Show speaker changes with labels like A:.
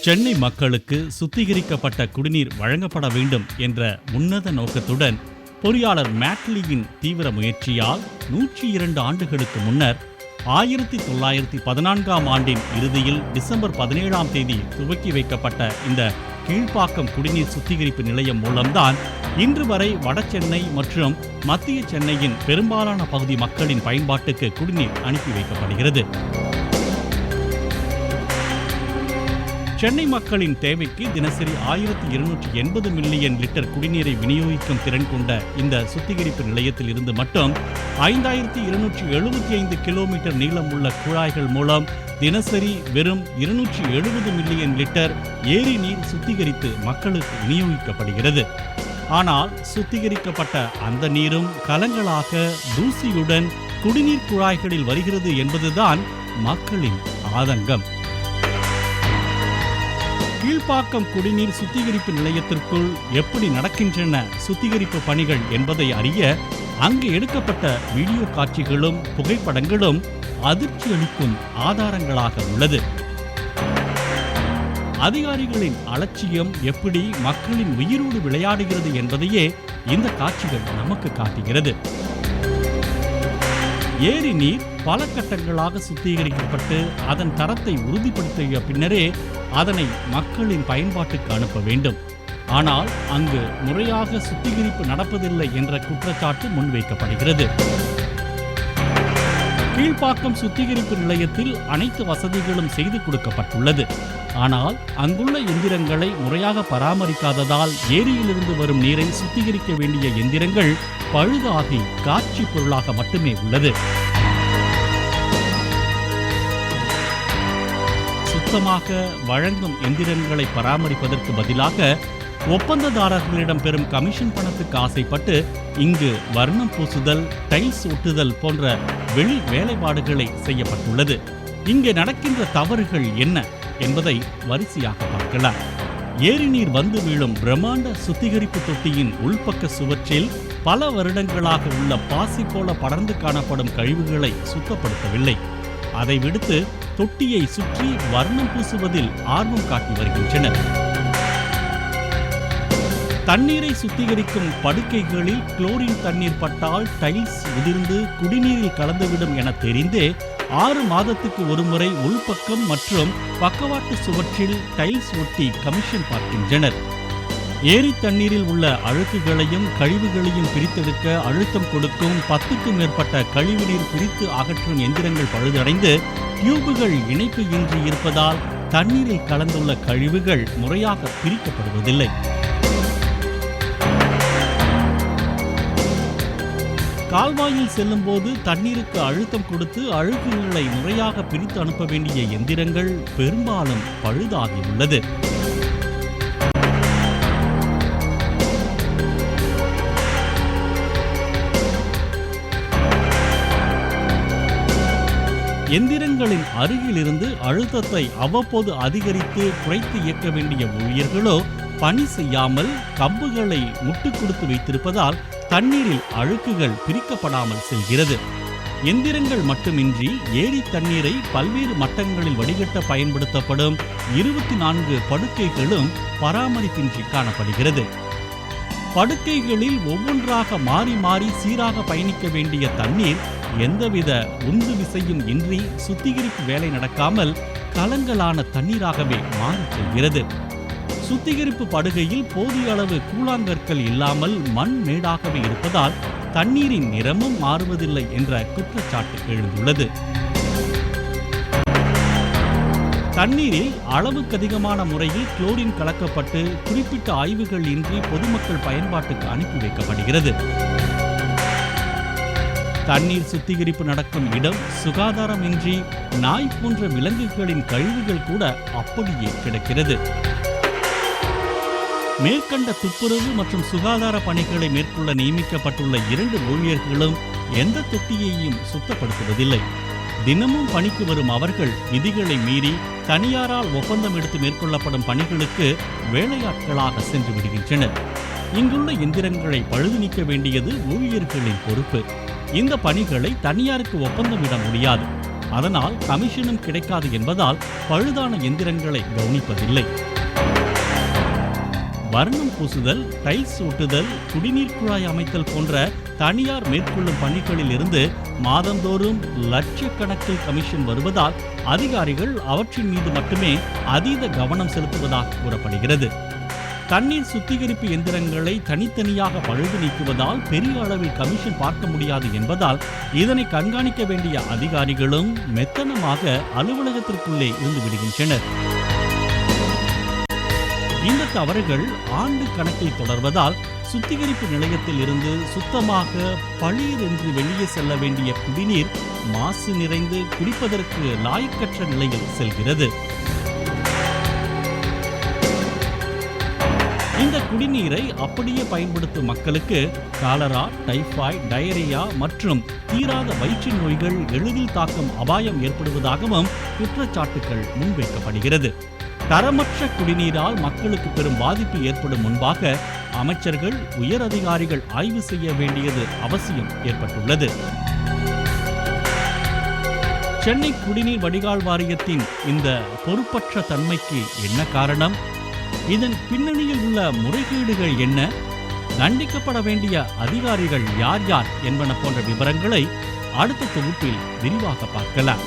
A: சென்னை மக்களுக்கு சுத்திகரிக்கப்பட்ட குடிநீர் வழங்கப்பட வேண்டும் என்ற உன்னத நோக்கத்துடன் பொறியாளர் மேட்லியின் தீவிர முயற்சியால் 102 ஆண்டுகளுக்கு முன்னர் 1914ஆம் ஆண்டின் இறுதியில் டிசம்பர் 17ஆம் தேதி துவக்கி வைக்கப்பட்ட இந்த கீழ்ப்பாக்கம் குடிநீர் சுத்திகரிப்பு நிலையம் மூலம்தான் இன்று வரை வடசென்னை மற்றும் மத்திய சென்னையின் பெரும்பாலான பகுதி மக்களின் பயன்பாட்டுக்கு குடிநீர் அனுப்பி வைக்கப்படுகிறது. சென்னை மக்களின் தேவைக்கு தினசரி 1280 மில்லியன் லிட்டர் குடிநீரை விநியோகிக்கும் திறன் கொண்ட இந்த சுத்திகரிப்பு நிலையத்தில் இருந்து மட்டும் 5275 கிலோமீட்டர் நீளம் உள்ள குழாய்கள் மூலம் தினசரி வெறும் 270 மில்லியன் லிட்டர் ஏரி நீர் சுத்திகரித்து மக்களுக்கு விநியோகிக்கப்படுகிறது. ஆனால் சுத்திகரிக்கப்பட்ட அந்த நீரும் கலங்களாக தூசியுடன் குடிநீர் குழாய்களில் வருகிறது என்பதுதான் மக்களின் ஆதங்கம். கீழ்ப்பாக்கம் குடிநீர் சுத்திகரிப்பு நிலையத்திற்குள் எப்படி நடக்கின்றன சுத்திகரிப்பு பணிகள் என்பதை அறிய அங்கு எடுக்கப்பட்ட வீடியோ காட்சிகளும் புகைப்படங்களும் அதிர்ச்சி அளிக்கும் ஆதாரங்களாக உள்ளது. அதிகாரிகளின் அலட்சியம் எப்படி மக்களின் உயிரோடு விளையாடுகிறது என்பதையே இந்த காட்சிகள் நமக்கு காட்டுகிறது. ஏரி நீர் பல கட்டங்களாக சுத்திகரிக்கப்பட்டு அதன் தரத்தை உறுதிப்படுத்திய பின்னரே அதனை மக்களின் பயன்பாட்டுக்கு அனுப்ப வேண்டும். ஆனால் அங்கு முறையாக சுத்திகரிப்பு நடப்பதில்லை என்ற குற்றச்சாட்டு முன்வைக்கப்படுகிறது. கீழ்ப்பாக்கம் சுத்திகரிப்பு நிலையத்தில் அனைத்து வசதிகளும் செய்து கொடுக்கப்பட்டுள்ளது. ஆனால் அங்குள்ள எந்திரங்களை முறையாக பராமரிக்காததால் ஏரியிலிருந்து வரும் நீரை சுத்திகரிக்க வேண்டிய எந்திரங்கள் பழுதாகி காட்சி பொருளாக மட்டுமே உள்ளது. சுத்தமாக வழங்கும் எந்திரங்களை பராமரிப்பதற்கு பதிலாக ஒப்பந்ததாரர்களிடம் பெறும் கமிஷன் பணத்துக்கு ஆசைப்பட்டு இங்கு வர்ணம் பூசுதல், டைல்ஸ் ஒட்டுதல் போன்ற வெளி வேலைப்பாடுகளை செய்யப்பட்டுள்ளது. இங்கே நடக்கின்ற தவறுகள் என்ன என்பதை வரிசையாக பார்க்கலாம். ஏரி நீர் வந்து வீழும் பிரம்மாண்ட சுத்திகரிப்பு தொட்டியின் உள்பக்க சுவற்றில் பல வருடங்களாக உள்ள பாசி போல படர்ந்து காணப்படும் கழிவுகளை சுத்தப்படுத்தவில்லை. அதை விடுத்து தொட்டியை சுற்றி வர்ணம் பூசுவதில் ஆர்வம் காட்டி வருகின்றனர். தண்ணீரை சுத்திகரிக்கும் படுக்கைகளில் குளோரின் தண்ணீர் பட்டால் டைல்ஸ் உதிர்ந்து குடிநீரில் கலந்துவிடும் என தெரிந்தே 6 மாதத்துக்கு ஒருமுறை உள்பக்கம் மற்றும் பக்கவாட்டு சுவற்றில் டைல்ஸ் ஒட்டி கமிஷன் பார்க்கின்றனர். ஏரி தண்ணீரில் உள்ள அழுக்குகளையும் கழிவுகளையும் பிரித்தெடுக்க அழுத்தம் கொடுக்கும் 10க்கும் மேற்பட்ட கழிவுநீர் பிரித்து அகற்றும் எந்திரங்கள் பழுதடைந்து டியூபுகள் இணைப்பு இன்றி இருப்பதால் தண்ணீரில் கலந்துள்ள கழிவுகள் முறையாக பிரிக்கப்படுவதில்லை. கால்வாயில் செல்லும் போது தண்ணீருக்கு அழுத்தம் கொடுத்து அழுக்குகளை முறையாக பிரித்து அனுப்ப வேண்டிய எந்திரங்கள் பெரும்பாலும் பழுதாகியுள்ளது. எந்திரங்களின் அருகிலிருந்து அழுத்தத்தை அவ்வப்போது அதிகரித்து குறைத்து இயக்க வேண்டிய ஊழியர்களோ பணி செய்யாமல் கம்புகளை முட்டு கொடுத்து வைத்திருப்பதால் தண்ணீரில் அழுக்குகள் பிரிக்கப்படாமல் செல்கிறது. எந்திரங்கள் மட்டுமின்றி ஏரி தண்ணீரை பல்வேறு மட்டங்களில் வடிகட்ட பயன்படுத்தப்படும் 24 படுக்கைகளும் பராமரிப்பின்றி காணப்படுகிறது. படுக்கைகளில் ஒவ்வொன்றாக மாறி மாறி சீராக பயணிக்க வேண்டிய தண்ணீர் எந்தவித உந்து விசையும் இன்றி சுத்திகரிப்பு வேலை நடக்காமல் கலங்கலான தண்ணீராகவே மாறி செல்கிறது. சுத்திகரிப்பு படுகையில் போதிய அளவு கூழாங்கற்கள் இல்லாமல் மண் மேடாகவே இருப்பதால் தண்ணீரின் நிறமும் மாறுவதில்லை என்ற குற்றச்சாட்டு எழுந்துள்ளது. தண்ணீரில் அளவுக்கு அதிகமான முறையில் குளோரின் கலக்கப்பட்டு குறிப்பிட்ட ஆய்வுகள் இன்றி பொதுமக்கள் பயன்பாட்டுக்கு அனுப்பி வைக்கப்படுகிறது. தண்ணீர் சுத்திகரிப்பு நடக்கும் இடம் சுகாதாரமின்றி நாய் போன்ற விலங்குகளின் கழிவுகள் கூட அப்படியே கிடக்கிறது. மேற்கண்ட துப்புரவு மற்றும் சுகாதார பணிகளை மேற்கொள்ள நியமிக்கப்பட்டுள்ள 2 ஊழியர்களும் எந்த தொட்டியையும் சுத்தப்படுத்துவதில்லை. தினமும் பணிக்கு வரும் அவர்கள் விதிகளை மீறி தனியாரால் ஒப்பந்தம் எடுத்து மேற்கொள்ளப்படும் பணிகளுக்கு வேலையாட்களாக சென்று விடுகின்றனர். இங்குள்ள எந்திரங்களை பழுது நீக்க வேண்டியது ஊழியர்களின் பொறுப்பு. இந்த பணிகளை தனியாருக்கு ஒப்பந்தமிட முடியாது. அதனால் கமிஷனும் கிடைக்காது என்பதால் பழுதான எந்திரங்களை கவனிப்பதில்லை. வர்ணம் பூசுதல், டைல்ஸ் ஒட்டுதல், குடிநீர் குழாய் அமைத்தல் போன்ற தனியார் மேற்கொள்ளும் பணிகளில் இருந்து மாதந்தோறும் லட்சக்கணக்கில் கமிஷன் வருவதால் அதிகாரிகள் அவற்றின் மீது மட்டுமே அதீத கவனம் செலுத்துவதாக கூறப்படுகிறது. தண்ணீர் சுத்திகரிப்பு எந்திரங்களை தனித்தனியாக பழுது நீக்குவதால் பெரிய அளவில் கமிஷன் பார்க்க முடியாது என்பதால் இதனை கண்காணிக்க வேண்டிய அதிகாரிகளும் மெத்தனமாக அலுவலகத்திற்குள்ளே இருந்து விடுகின்றனர். இந்த தவறுகள் ஆண்டு கணக்கில் தொடர்வதால் சுத்திகரிப்பு நிலையத்தில் இருந்து சுத்தமாக பளீர் என்று வெளியே செல்ல வேண்டிய குடிநீர் மாசு நிறைந்து குடிப்பதற்கு லாயக்கற்ற நிலையில் செல்கிறது. இந்த குடிநீரை அப்படியே பயன்படுத்தும் மக்களுக்கு காலரா, டைபாய்டு, டயரியா மற்றும் தீராத வயிற்று நோய்கள் எளிதில் தாக்கும் அபாயம் ஏற்படுவதாகவும் குற்றச்சாட்டுகள் முன்வைக்கப்படுகிறது. தரமற்ற குடிநீரால் மக்களுக்கு பெரும் பாதிப்பு ஏற்படும் முன்பாக அமைச்சர்கள், உயர் அதிகாரிகள் ஆய்வு செய்ய வேண்டியது அவசியம் ஏற்பட்டுள்ளது. சென்னை குடிநீர் வடிகால் வாரியத்தின் இந்த பொறுப்பற்ற தன்மைக்கு என்ன காரணம்? இதன் பின்னணியில் உள்ள முறைகேடுகள் என்ன? தண்டிக்கப்பட வேண்டிய அதிகாரிகள் யார் யார் என்பன போன்ற விவரங்களை அடுத்த தொகுப்பில் விரிவாக பார்க்கலாம்.